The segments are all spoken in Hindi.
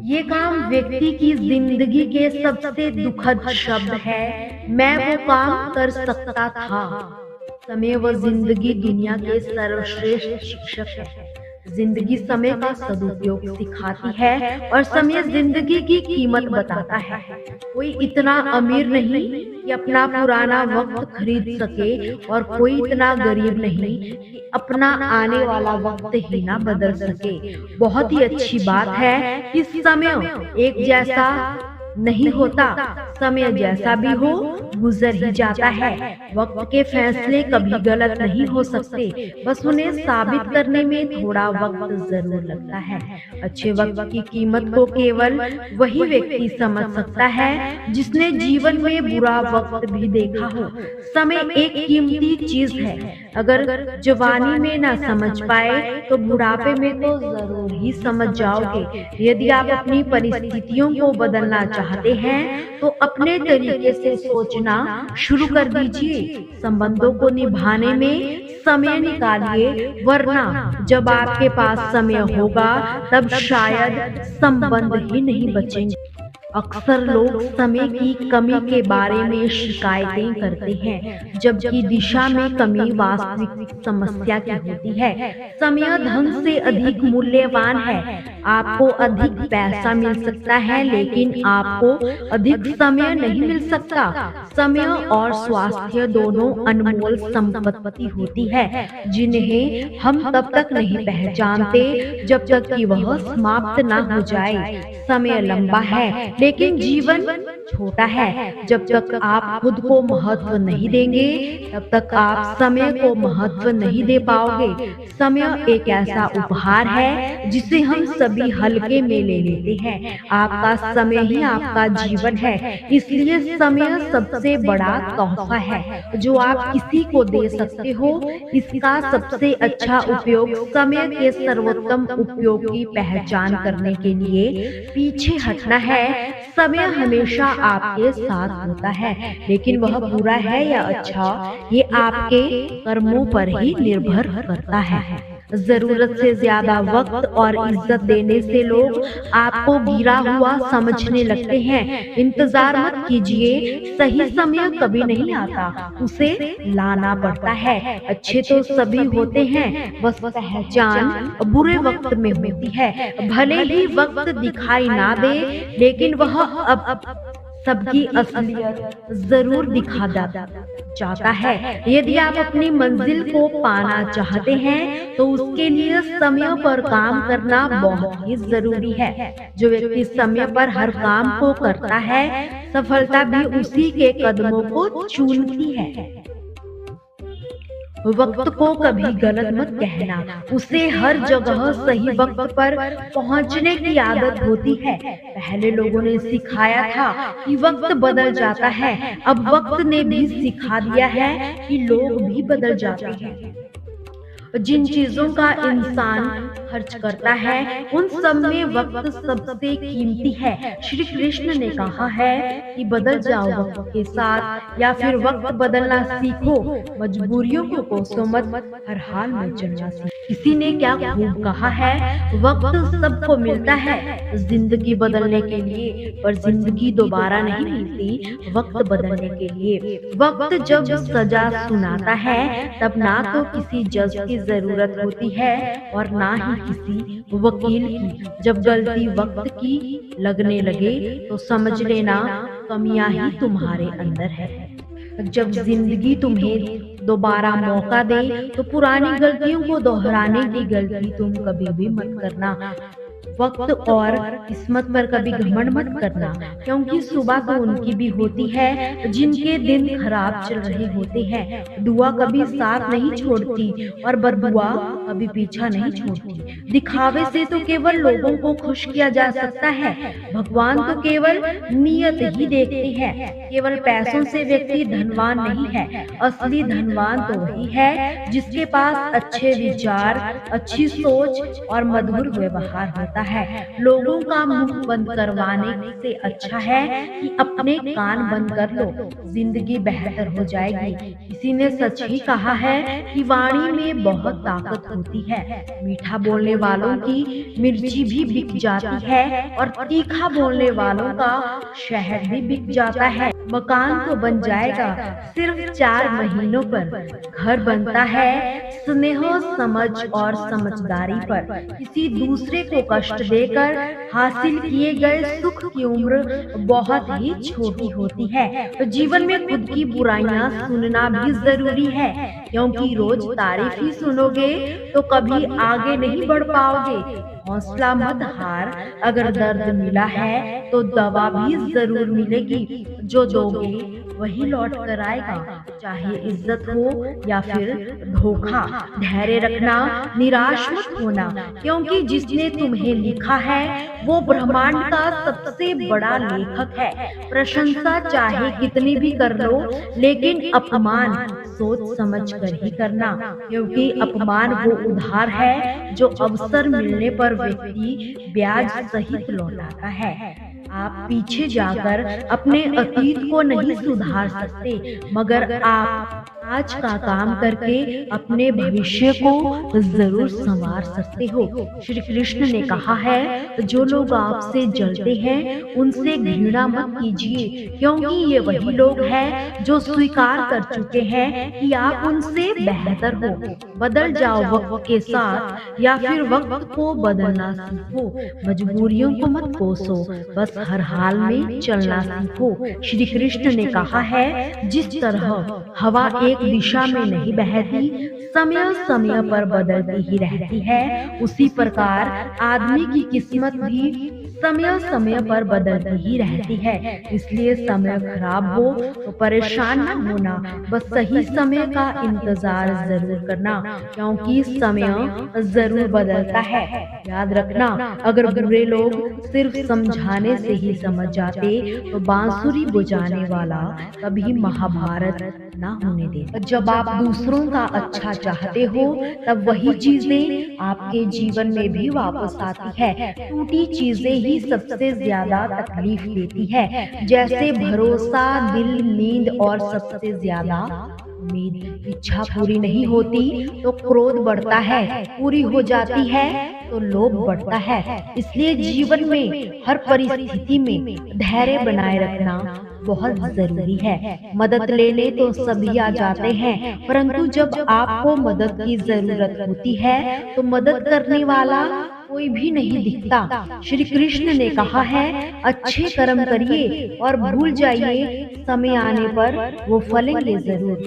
ये काम व्यक्ति की जिंदगी के सबसे दुखद शब्द है। मैं वो काम कर सकता था। समय व जिंदगी दुनिया के सर्वश्रेष्ठ शिक्षक है। जिंदगी समय का सदुपयोग सिखाती है और समय जिंदगी की कीमत बताता है। कोई इतना अमीर नहीं कि अपना पुराना वक्त खरीद सके और कोई इतना गरीब नहीं कि अपना आने वाला वक्त ही ना बदल सके। बहुत ही अच्छी बात है कि समय एक जैसा नहीं होता। समय जैसा भी हो गुजर ही जाता है। वक्त के फैसले कभी गलत नहीं हो सकते, बस उन्हें साबित करने में थोड़ा वक्त जरूर लगता है। अच्छे वक्त की कीमत को केवल वही व्यक्ति समझ सकता है जिसने जीवन में बुरा वक्त भी देखा हो। समय एक कीमती चीज है। अगर जवानी में ना समझ पाए तो बुढ़ापे में तो जरूर ही समझ जाओगे। यदि आप अपनी परिस्थितियों को बदलना चाहते हैं तो अपने तरीके से सोचना शुरू कर दीजिए। संबंधों को निभाने में समय निकालिए, वरना जब आपके पास समय होगा तब शायद संबंध ही नहीं बचेंगे। अक्सर लोग समय की कमी के बारे में शिकायतें करते हैं, जबकि दिशा में कमी वास्तविक समस्या की होती है। समय धन से अधिक मूल्यवान है। आपको अधिक पैसा मिल सकता है, लेकिन आपको अधिक समय नहीं मिल सकता। समय और स्वास्थ्य दोनों अनमोल संपत्ति होती है, जिन्हें हम तब तक नहीं पहचानते जब तक कि वह समाप्त ना हो जाए। समय लंबा है लेकिन जीवन छोटा है। जब तक आप खुद को महत्व नहीं देंगे तब तक आप समय को महत्व नहीं दे पाओगे। समय एक ऐसा उपहार है जिसे हम सभी हल्के में ले लेते हैं। आपका समय ही आपका जीवन है, इसलिए समय सबसे बड़ा तोहफा है जो आप किसी को दे सकते हो। इसका सबसे अच्छा उपयोग समय के सर्वोत्तम उपयोग की पहचान करने के लिए पीछे हटना है। समय हमेशा आपके साथ होता है, लेकिन वह बुरा है या अच्छा ये आपके कर्मों पर ही निर्भर करता है। जरूरत से ज्यादा वक्त और इज्जत देने से लोग आपको गिरा हुआ समझने लगते हैं। इंतजार मत कीजिए, सही समय कभी नहीं आता, उसे लाना पड़ता है। अच्छे तो सभी होते हैं, बस पहचान बुरे वक्त में होती है। भले ही वक्त दिखाई ना दे, लेकिन वह अब सबकी असलियत जरूर दिखा जाता है। यदि आप अपनी मंजिल को पाना चाहते हैं तो उसके लिए समय पर काम करना बहुत ही जरूरी है। जो व्यक्ति समय पर हर काम को करता है, सफलता भी उसी के कदमों को चूमती है। वक्त को कभी गलत मत कहना, उसे हर जगह सही वक्त पर पहुंचने की आदत होती है। पहले लोगों ने सिखाया था कि वक्त बदल जाता है, अब वक्त ने भी सिखा दिया है कि लोग भी बदल जाते हैं। जिन चीजों का इंसान खर्च करता है उन सब में वक्त सबसे कीमती है। श्री कृष्ण ने कहा है कि बदल जाओ वक्त के साथ या फिर वक्त बदलना सीखो। मजबूरियों को कोसो मत, हर हाल में चलना सीखो। किसी ने क्या खूब कहा है, वक्त सबको मिलता है जिंदगी बदलने के लिए, पर जिंदगी दोबारा नहीं मिलती वक्त बदलने के लिए। वक्त जब सजा सुनाता है तब ना तो किसी जज की जरूरत होती है और ना ही किसी वकील की। जब गलती वक्त की लगने लगे तो समझ लेना कमियां ही तुम्हारे अंदर है। जब जिंदगी तुम्हें दोबारा मौका दे तो पुरानी गलतियों को दोहराने की गलती तुम कभी भी मत करना। वक्त और किस्मत पर कभी घमंड मत करना, क्योंकि सुबह तो उनकी भी होती है जिनके दिन खराब चल रहे होते हैं। दुआ कभी साथ नहीं छोड़ती और बददुआ कभी पीछा नहीं छोड़ती। दिखावे से तो केवल लोगों को खुश किया जा सकता है, भगवान तो केवल नियत ही देखते हैं। केवल पैसों से व्यक्ति धनवान नहीं है, असली धनवान तो वही है जिसके पास अच्छे विचार, अच्छी सोच और मधुर व्यवहार हो। होता है। लोगों का मुंह बंद करवाने से अच्छा है कि अपने कान बंद कर लो, जिंदगी बेहतर हो जाएगी। किसी ने सच ही कहा है कि वाणी में बहुत ताकत होती है। मीठा बोलने वालों की मिर्ची भी बिक जाती है और तीखा बोलने वालों का शहद भी बिक जाता है। मकान तो बन जाएगा सिर्फ 4 महीनों पर, घर बनता है स्नेह, समझ और समझदारी पर। किसी दूसरे को कष्ट देकर हासिल किए गए सुख की उम्र बहुत ही छोटी होती है। तो जीवन में खुद की बुराइयां सुनना भी जरूरी है, क्योंकि रोज तारीफ ही सुनोगे तो कभी आगे नहीं बढ़ पाओगे। हौसला मत हार, अगर दर्द मिला है तो दवा भी जरूर मिलेगी। जो दोगे वही लौट कर आएगा, चाहे इज्जत हो या फिर धोखा। धैर्य रखना, निराश मत होना, क्योंकि जिसने तुम्हें लिखा है वो ब्रह्मांड का सबसे बड़ा लेखक है। प्रशंसा चाहे कितनी भी कर लो, लेकिन अपमान सोच समझ कर ही करना, क्योंकि अपमान वो उधार है जो अवसर मिलने पर व्यक्ति ब्याज सहित लौटाता है। आप पीछे जाकर अपने अतीत को नहीं सुधार सकते, मगर आप आज का काम करके अपने भविष्य को जरूर संवार सकते हो। श्री कृष्ण ने कहा है, जो लोग आपसे जलते हैं उनसे घृणा मत कीजिए, क्योंकि ये वही लोग हैं जो स्वीकार कर चुके हैं कि आप उनसे बेहतर हो। बदल जाओ वक्त के साथ, या फिर वक्त को बदलना सीखो। मजबूरियों को मत कोसो, बस हर हाल में चलना सीखो। श्री कृष्ण ने कहा है, जिस तरह हवा एक दिशा में नहीं बहती, समय समय पर बदलती ही रहती है, उसी प्रकार आदमी की किस्मत भी समय समय पर बदलती ही रहती है। इसलिए समय खराब हो तो परेशान न होना, बस सही समय का इंतजार जरूर करना, क्योंकि समय जरूर बदलता है। याद रखना, अगर बुरे लोग सिर्फ समझाने से ही समझ जाते तो बांसुरी बजाने वाला कभी महाभारत ना होने दे। जब आप दूसरों का अच्छा चाहते हो, तब वही चीजें आपके जीवन में भी वापस आती है। टूटी चीजें ही सबसे ज्यादा तकलीफ देती है, जैसे भरोसा, दिल, नींद और सबसे ज्यादा उम्मीद। इच्छा पूरी नहीं होती तो क्रोध बढ़ता है, पूरी हो जाती है तो लोभ बढ़ता है। इसलिए जीवन में हर परिस्थिति में धैर्य बनाए रखना बहुत जरूरी है। मदद लेने तो सभी आ जाते हैं, परंतु जब आपको मदद की जरूरत होती है तो मदद करने वाला कोई भी नहीं दिखता। श्री कृष्ण ने कहा है, अच्छे कर्म करिए और भूल जाइए, समय आने पर वो फलेंगे जरूर।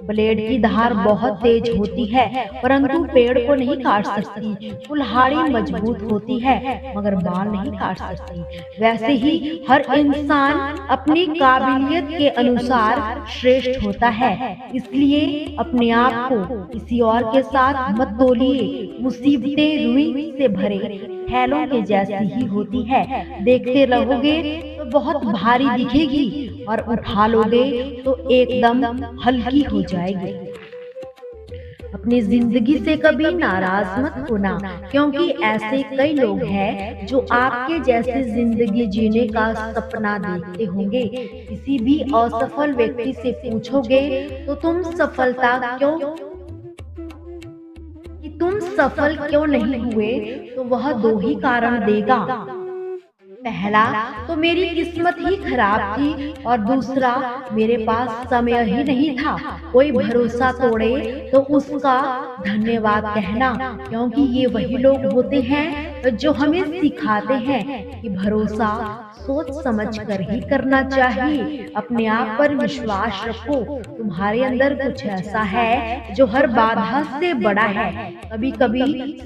ब्लेड की धार बहुत तेज होती है, परंतु पेड़ को नहीं काट सकती। कुल्हाड़ी मजबूत होती है, मगर बाल नहीं काट सकती। वैसे ही हर इंसान अपनी काबिलियत के अनुसार श्रेष्ठ होता है। इसलिए अपने आप को किसी और के साथ मत तोलिए। मुसीबतें रुई से भरे थैलों के जैसी ही होती है, देखते रहोगे तो बहुत भारी दिखेगी और उठा लोगे तो एकदम हल्की हो जाएगी। अपनी जिंदगी से कभी नाराज मत होना, क्योंकि ऐसे कई लोग हैं जो आपके जैसे जिंदगी जीने का सपना देखते होंगे। किसी भी असफल व्यक्ति से पूछोगे तो तुम सफल क्यों नहीं हुए, तो वह 2 ही कारण देगा। पहला तो मेरी किस्मत ही खराब थी, और दूसरा मेरे पास समय ही नहीं था। कोई भरोसा तोड़े तो उसका धन्यवाद कहना, क्योंकि ये वही लोग होते हैं जो हमें सिखाते हैं कि भरोसा सोच समझ कर ही करना चाहिए। अपने आप पर विश्वास रखो, तुम्हारे अंदर कुछ ऐसा है जो हर बाधा से बड़ा है। कभी कभी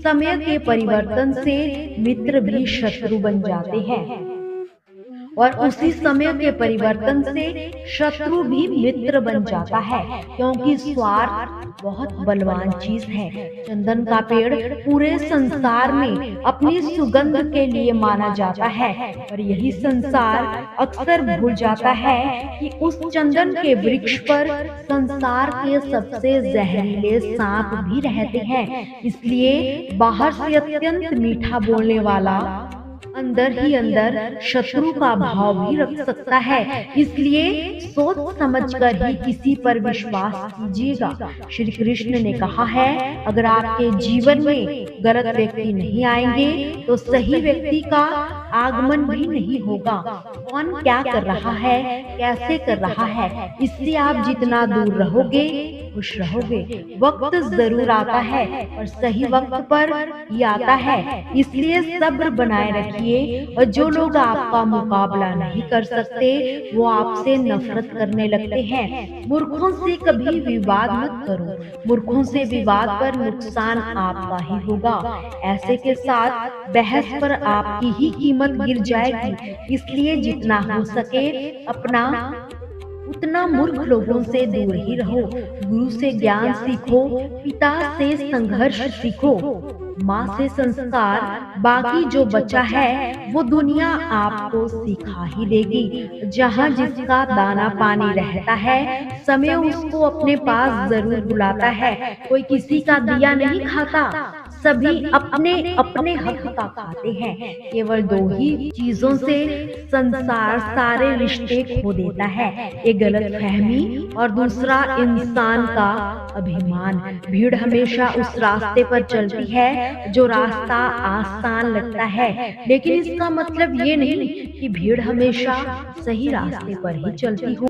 समय के परिवर्तन से मित्र भी शत्रु बन जाते हैं। और उसी समय के परिवर्तन से शत्रु भी मित्र बन जाता है, क्योंकि स्वार्थ बहुत बलवान चीज है। चंदन का पेड़ पूरे संसार में अपनी सुगंध के लिए माना जाता है, और यही संसार अक्सर भूल जाता है कि उस चंदन के वृक्ष पर संसार के सबसे जहरीले सांप भी रहते हैं। इसलिए बाहर से अत्यंत मीठा बोलने वाला अंदर ही अंदर शत्रु का भाव भी रख सकता है। इसलिए सोच समझकर ही किसी पर विश्वास कीजिएगा। श्री कृष्ण ने कहा है, अगर आपके जीवन में गलत व्यक्ति नहीं आएंगे तो सही व्यक्ति का आगमन भी नहीं होगा। कौन क्या कर रहा है, कैसे कर रहा है, इससे आप जितना दूर रहोगे खुश रहोगे। वक्त जरूर आता है और सही वक्त पर ही आता है, इसलिए सब्र बनाए रखिए। और जो लोग आपका मुकाबला नहीं कर सकते वो आपसे नफरत करने लगते हैं। मूर्खों से कभी विवाद मत करो, मूर्खों से विवाद पर नुकसान आपका ही होगा। ऐसे के साथ बहस पर आपकी ही कीमत गिर जाएगी। इसलिए जितना हो सके अपना उतना मूर्ख लोगों से दूर ही रहो। गुरु से ज्ञान सीखो, पिता से संघर्ष सीखो, माँ से संस्कार, बाकी जो बचा है वो दुनिया आपको सिखा ही देगी। जहाँ जिसका दाना पानी रहता है समय उसको अपने पास जरूर बुलाता है। कोई किसी का दिया नहीं खाता, सभी अपने अपने हक का खाते हैं। केवल दो ही चीजों से संसार सारे रिश्ते खो देता है, एक गलत फहमी और दूसरा इंसान का अभिमान। भीड़ हमेशा उस रास्ते पर चलती है जो रास्ता आसान लगता है, लेकिन इसका मतलब ये नहीं कि भीड़ हमेशा सही रास्ते पर ही चलती हो।